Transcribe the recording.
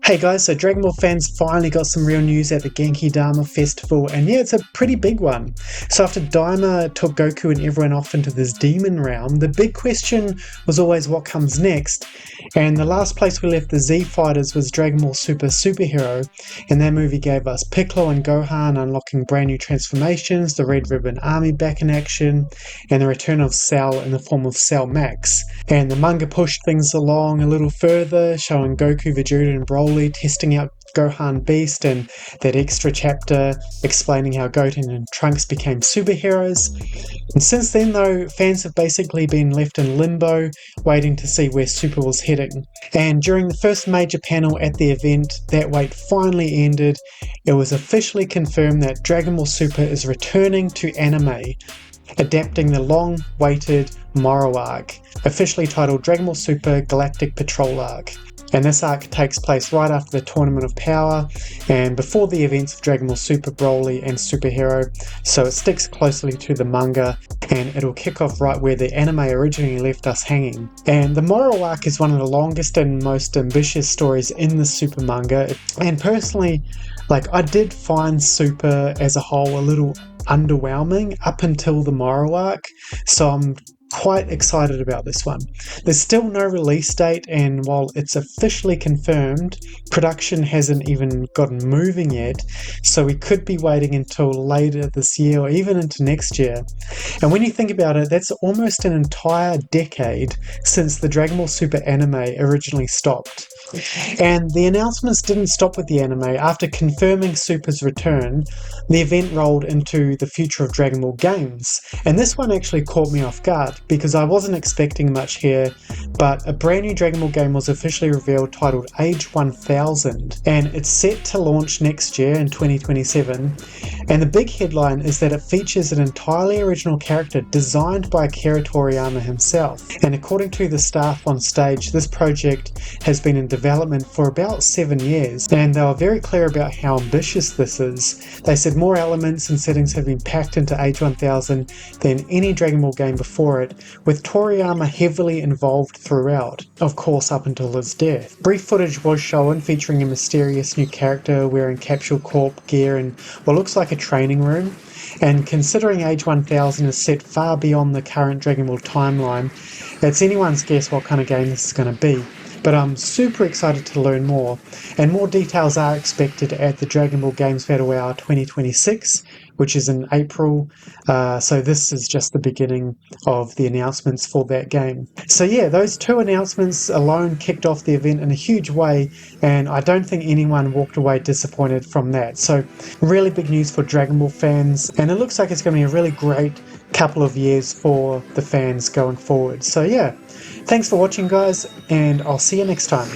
Hey guys, so Dragon Ball fans finally got some real news at the Genki Dama Festival, and yeah, it's a pretty big one. So after Daima took Goku and everyone off into this demon realm, the big question was always what comes next. And the last place we left the Z Fighters was Dragon Ball Super Superhero, and that movie gave us Piccolo and Gohan unlocking brand new transformations, the Red Ribbon Army back in action, and the return of Cell in the form of Cell Max. And the manga pushed things along a little further, showing Goku, Vegeta, and Broly testing out Gohan Beast, and that extra chapter explaining how Goten and Trunks became superheroes. And since then, though, fans have basically been left in limbo, waiting to see where Super was heading. And during the first major panel at the event, that wait finally ended. It was officially confirmed that Dragon Ball Super is returning to anime, adapting the long-awaited Moro arc, officially titled Dragon Ball Super Galactic Patrol arc. And this arc takes place right after the Tournament of Power and before the events of Dragon Ball Super Broly and Super Hero, so it sticks closely to the manga and it'll kick off right where the anime originally left us hanging. And the Moro arc is one of the longest and most ambitious stories in the Super manga, and personally, I did find Super as a whole a little underwhelming up until the Moro arc, so I'm quite excited about this one. There's still no release date, and while it's officially confirmed, production hasn't even gotten moving yet, so we could be waiting until later this year or even into next year. And when you think about it, that's almost an entire decade since the Dragon Ball Super anime originally stopped. And the announcements didn't stop with the anime. After confirming Super's return, the event rolled into the future of Dragon Ball games. And this one actually caught me off guard because I wasn't expecting much here, but a brand new Dragon Ball game was officially revealed titled Age 1000, and it's set to launch next year in 2027. And the big headline is that it features an entirely original character designed by Akira Toriyama himself. And according to the staff on stage, this project has been in development for about 7 years, and they were very clear about how ambitious this is. They said more elements and settings have been packed into Age 1000 than any Dragon Ball game before it, with Toriyama heavily involved throughout, of course up until his death. Brief footage was shown featuring a mysterious new character wearing Capsule Corp gear in what looks like a training room, and considering Age 1000 is set far beyond the current Dragon Ball timeline, it's anyone's guess what kind of game this is going to be. But I'm super excited to learn more, and more details are expected at the Dragon Ball Games Battle Hour 2026, which is in April, so this is just the beginning of the announcements for that game. So yeah, those two announcements alone kicked off the event in a huge way, and I don't think anyone walked away disappointed from that. So really big news for Dragon Ball fans, and it looks like it's going to be a really great couple of years for the fans going forward. So yeah, thanks for watching guys, and I'll see you next time.